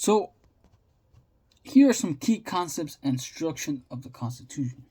So, here are some key concepts and structure of the Constitution.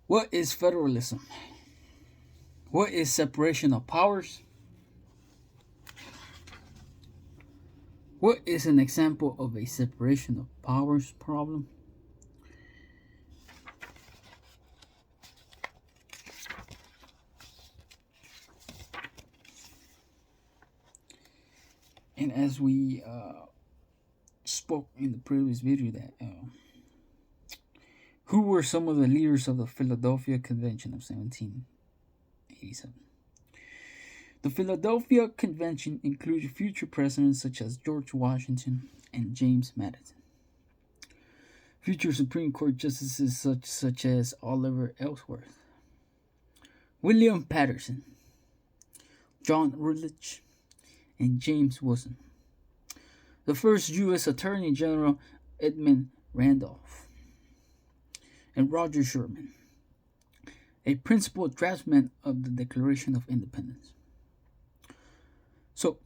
What is federalism? What is separation of powers? What is an example of a separation of powers problem? And as we spoke in the previous video, that who were some of the leaders of the Philadelphia Convention of 1787? The Philadelphia Convention included future presidents such as George Washington and James Madison. Future Supreme Court justices such as Oliver Ellsworth, William Patterson, John Rutledge, and James Wilson. The first U.S. Attorney General, Edmund Randolph, and Roger Sherman, a principal draftsman of the Declaration of Independence. So,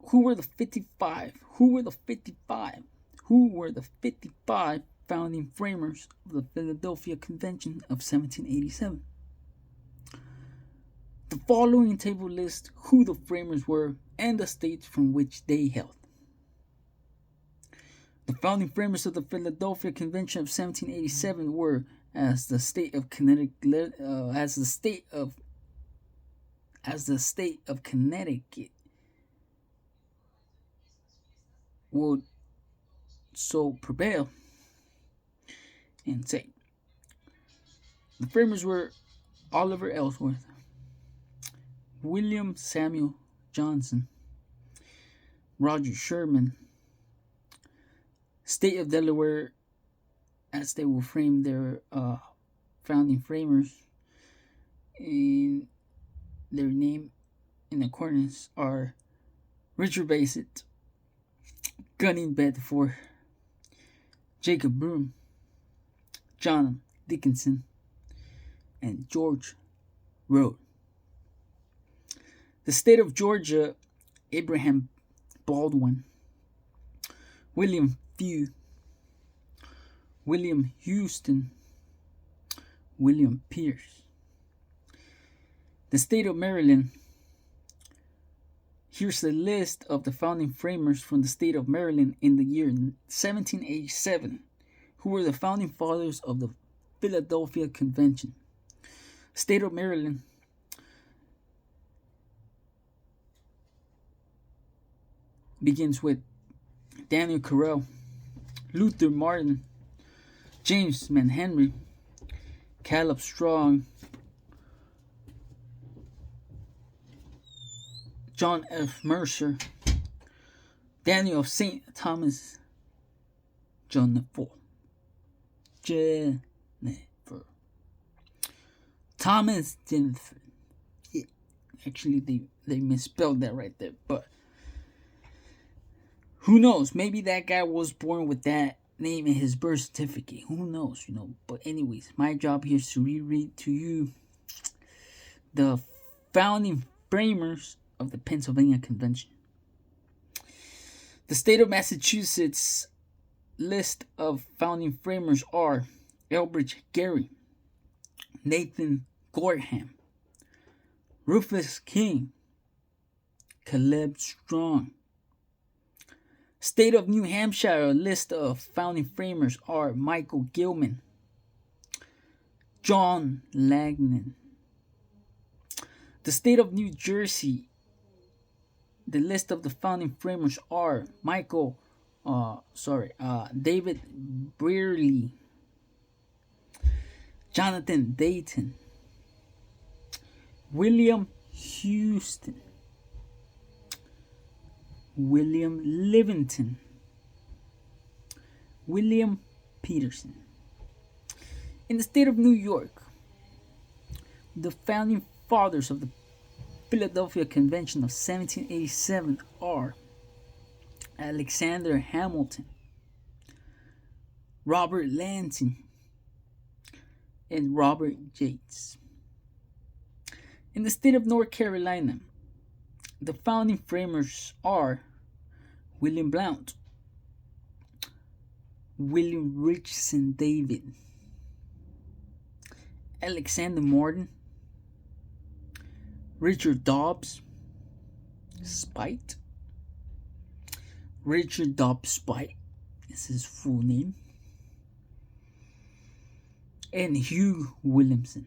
who were the 55? Who were the 55? Who were the 55 founding framers of the Philadelphia Convention of 1787? The following table lists who the framers were and the states from which they hailed. The founding framers of the Philadelphia Convention of 1787 were, as the state of Connecticut, would so prevail and say. The framers were Oliver Ellsworth, William Samuel Johnson, Roger Sherman, State of Delaware, as they will frame their founding framers, and their name in accordance are Richard Bassett, Gunning Bedford, Jacob Broome, John Dickinson, and George Road. The state of Georgia, Abraham Baldwin, William Few, William Houston, William Pierce. The state of Maryland. Here's the list of the founding framers from the state of Maryland in the year 1787, who were the founding fathers of the Philadelphia Convention. State of Maryland. Begins with Daniel Carroll, Luther Martin, James Manhenry, Caleb Strong, John F. Mercer, Daniel of St. Thomas, Jennifer. Thomas Jennifer. Yeah, actually, they misspelled that right there, but who knows? Maybe that guy was born with that name in his birth certificate. Who knows, But anyways, my job here is to reread to you the founding framers of the Pennsylvania Convention. The state of Massachusetts list of founding framers are Elbridge Gerry, Nathan Gorham, Rufus King, Caleb Strong. State of New Hampshire list of founding framers are Michael Gilman, John Langdon. The state of New Jersey, the list of the founding framers are David Brearley, Jonathan Dayton, William Houston, William Livingston, William Peterson. In the state of New York, the founding fathers of the Philadelphia Convention of 1787 are Alexander Hamilton, Robert Lansing, and Robert Yates. In the state of North Carolina, the founding framers are William Blount, William Richardson David, Alexander Morton, Richard Dobbs Spite, Richard Dobbs Spite is his full name, and Hugh Williamson.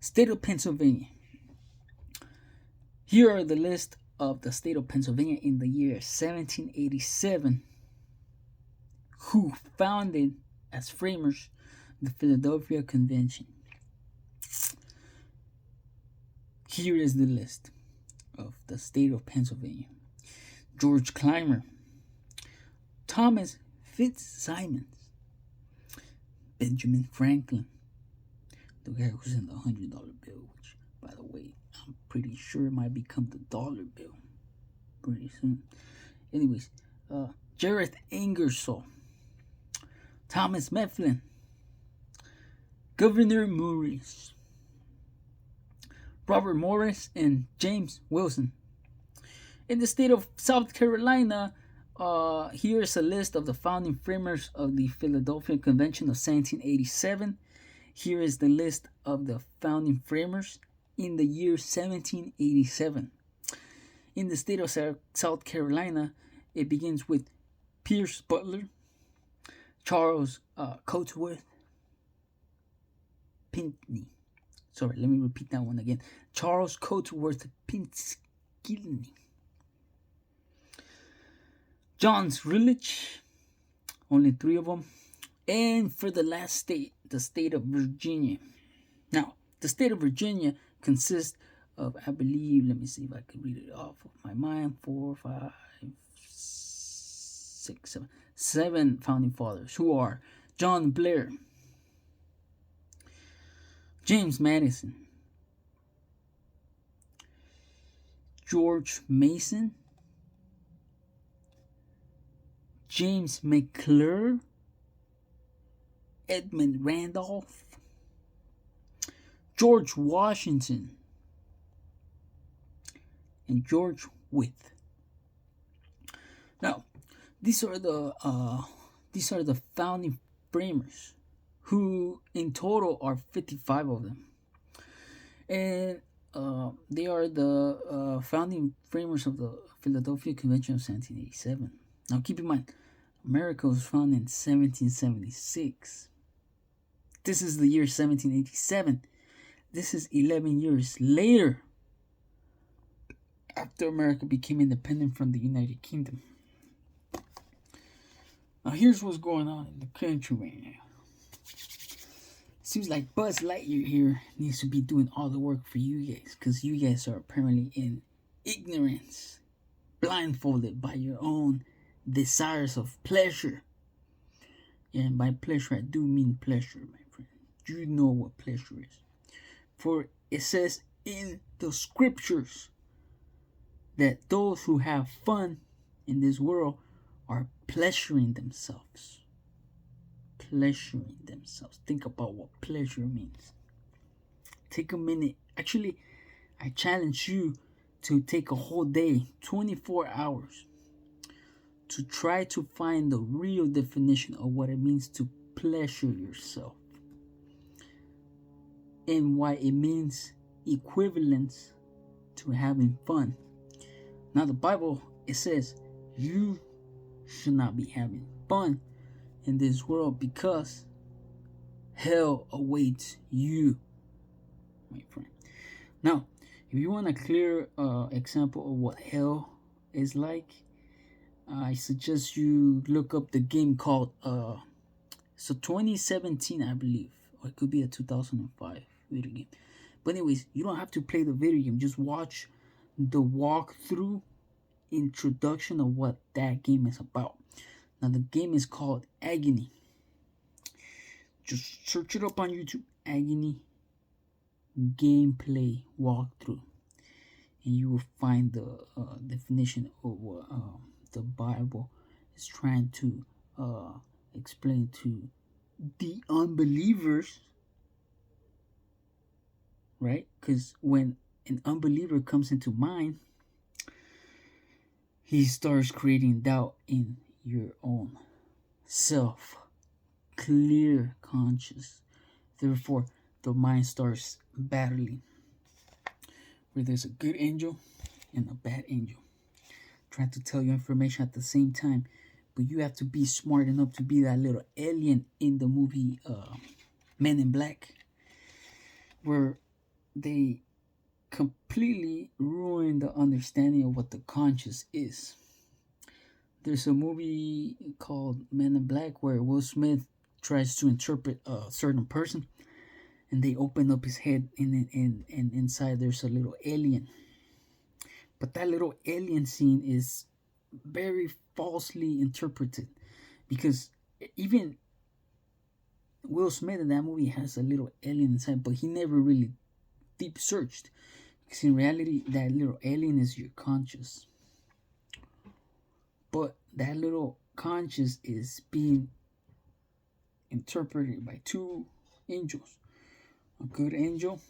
State of Pennsylvania. Here are the list of the state of Pennsylvania in the year 1787 who founded as framers the Philadelphia Convention. Here is the list of the state of Pennsylvania. George Clymer, Thomas Fitzsimons, Benjamin Franklin, the guy who's in the $100 bill, which, by the way, I'm pretty sure might become the dollar bill pretty soon. Anyways, Jareth Ingersoll, Thomas Mifflin, Governor Morris, Robert Morris, and James Wilson. In the state of South Carolina, here's a list of the founding framers of the Philadelphia Convention of 1787. Here is the list of the founding framers in the year 1787. In the state of South Carolina, it begins with Pierce Butler, Charles Coatsworth Pinckney. Sorry, let me repeat that one again. Charles Coatsworth Pinckney. John's Rutledge, only 3 of them. And for the last state, the state of Virginia. Now, the state of Virginia consists of, I believe, let me see if I can read it off of my mind, 4, 5, 6, 7 founding fathers, who are John Blair, James Madison, George Mason, James McClure, Edmund Randolph, George Washington, and George Wythe. Now, these are the founding framers, who in total are 55 of them, and they are the founding framers of the Philadelphia Convention of 1787. Now, keep in mind, America was founded in 1776. This is the year 1787. This is 11 years later, after America became independent from the United Kingdom. Now, here's what's going on in the country right now. Seems like Buzz Lightyear here needs to be doing all the work for you guys, because you guys are apparently in ignorance, blindfolded by your own desires of pleasure. And by pleasure, I do mean pleasure, my friend. You know what pleasure is. For it says in the scriptures that those who have fun in this world are pleasuring themselves. Pleasuring themselves. Think about what pleasure means. Take a minute. Actually, I challenge you to take a whole day, 24 hours, to try to find the real definition of what it means to pleasure yourself, and why it means equivalence to having fun. Now, the Bible, it says you should not be having fun in this world, because hell awaits you, my friend. Now, if you want a clear example of what hell is like, I suggest you look up the game called 2017, I believe, or it could be a 2005 video game. But anyways, you don't have to play the video game. Just watch the walkthrough introduction of what that game is about. Now, the game is called Agony. Just search it up on YouTube. Agony gameplay walkthrough, and you will find the definition of what the Bible is trying to explain to the unbelievers, right? Because when an unbeliever comes into mind, he starts creating doubt in your own self, clear conscious. Therefore, the mind starts battling where there's a good angel and a bad angel trying to tell you information at the same time. But you have to be smart enough to be that little alien in the movie Men in Black, where they completely ruin the understanding of what the conscious is. There's a movie called Men in Black where Will Smith tries to interpret a certain person, and they open up his head, and inside there's a little alien. But that little alien scene is very falsely interpreted, because even Will Smith in that movie has a little alien inside, but he never really deep searched, because in reality that little alien is your conscious. But that little conscious is being interpreted by two angels. A good angel,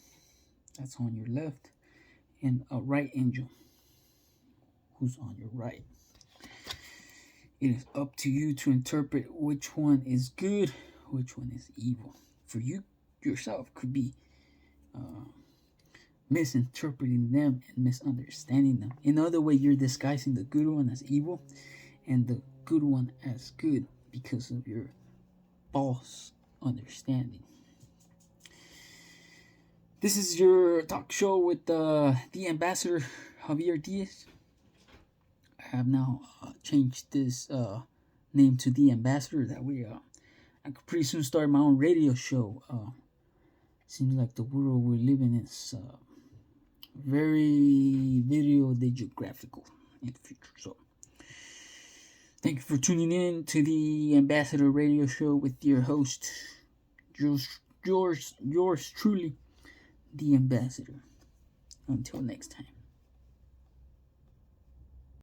that's on your left, and a right angel, who's on your right. It is up to you to interpret which one is good, which one is evil. For you yourself could be misinterpreting them and misunderstanding them. In other way, you're disguising the good one as evil and the good one as good because of your false understanding. This is your talk show with the ambassador, Javier Diaz. I have now changed this name to the ambassador. That way I could pretty soon start my own radio show. Seems like the world we're living in is very video digitographical in the future. So thank you for tuning in to the Ambassador Radio Show with your host, yours truly, the Ambassador. Until next time.